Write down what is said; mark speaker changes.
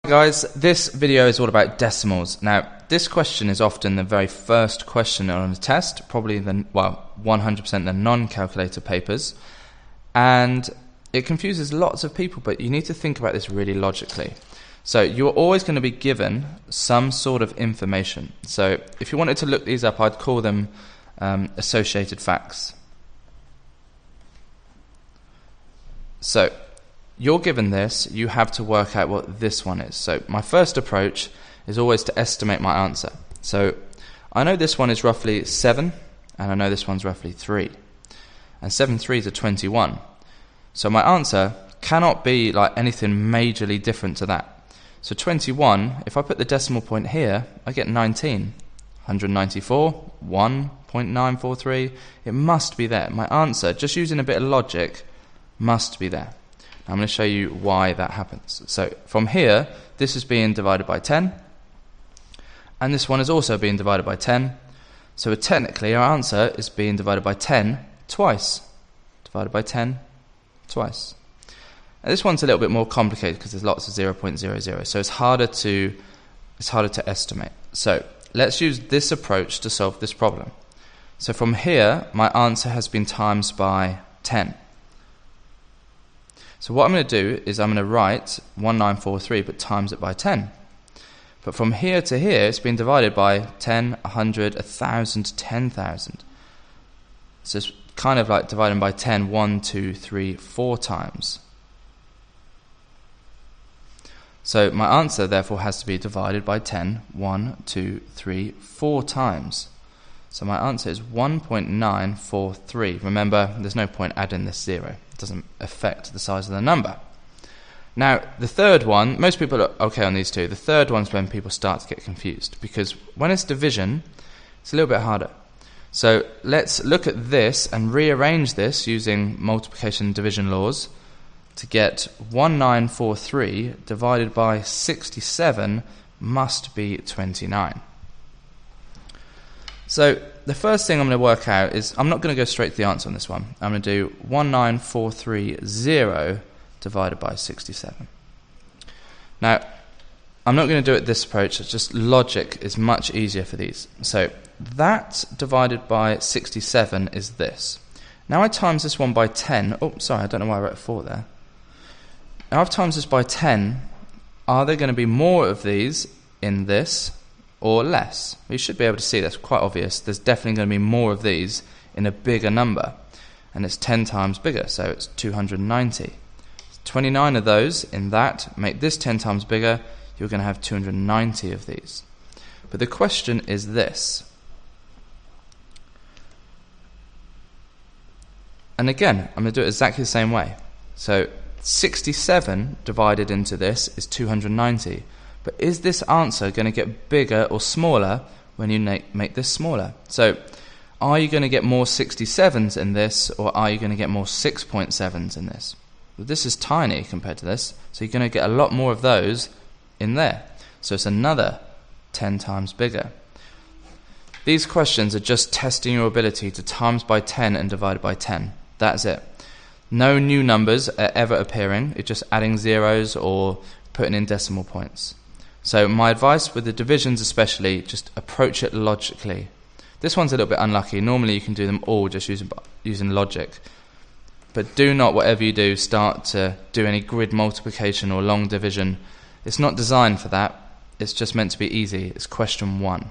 Speaker 1: Guys, this video is all about decimals. Now, this question is often the very first question on a test, probably 100% the non-calculator papers, and it confuses lots of people, but you need to think about this really logically. So you're always going to be given some sort of information. So if you wanted to look these up, I'd call them associated facts. So you're given this, you have to work out what this one is. So my first approach is always to estimate my answer. So I know this one is roughly 7, and I know this one's roughly 3. And 7 3s are 21. So my answer cannot be like anything majorly different to that. So 21, if I put the decimal point here, I get 19. 194, 1.943, it must be there. My answer, just using a bit of logic, must be there. I'm going to show you why that happens. So from here, this is being divided by 10, and this one is also being divided by 10. So technically our answer is being divided by 10 twice. Divided by 10 twice. Now this one's a little bit more complicated because there's lots of 0.00, so it's harder to estimate. So let's use this approach to solve this problem. So from here, my answer has been times by 10. So what I'm going to do is I'm going to write 1943 but times it by 10. But from here to here it's been divided by 10, 100, 1,000, 10,000. So it's kind of like dividing by 10 1, 2, 3, 4 times. So my answer therefore has to be divided by 10 1, 2, 3, 4 times. So my answer is 1.943. Remember, there's no point adding this 0. It doesn't affect the size of the number. Now, the third one, most people are okay on these two. The third one's when people start to get confused, because when it's division, it's a little bit harder. So let's look at this and rearrange this using multiplication and division laws to get 1943 divided by 67 must be 29. So the first thing I'm going to work out is, I'm not going to go straight to the answer on this one. I'm going to do 19430 divided by 67. Now, I'm not going to do it this approach, it's just logic is much easier for these. So that divided by 67 is this. Now I times this one by 10. Oh, sorry, I don't know why I wrote 4 there. Now I've times this by 10. Are there going to be more of these in this or less? You should be able to see that's quite obvious. There's definitely going to be more of these in a bigger number, and it's 10 times bigger, so it's 290. 29 of those in that make this 10 times bigger. You're going to have 290 of these. But the question is this. And again, I'm going to do it exactly the same way. So 67 divided into this is 290. But is this answer going to get bigger or smaller when you make this smaller? So are you going to get more 67s in this, or are you going to get more 6.7s in this? Well, this is tiny compared to this, so you're going to get a lot more of those in there. So it's another 10 times bigger. These questions are just testing your ability to times by 10 and divide by 10. That's it. No new numbers are ever appearing. It's just adding zeros or putting in decimal points. So my advice with the divisions especially, just approach it logically. This one's a little bit unlucky. Normally you can do them all just using logic. But do not, whatever you do, start to do any grid multiplication or long division. It's not designed for that. It's just meant to be easy. It's question 1.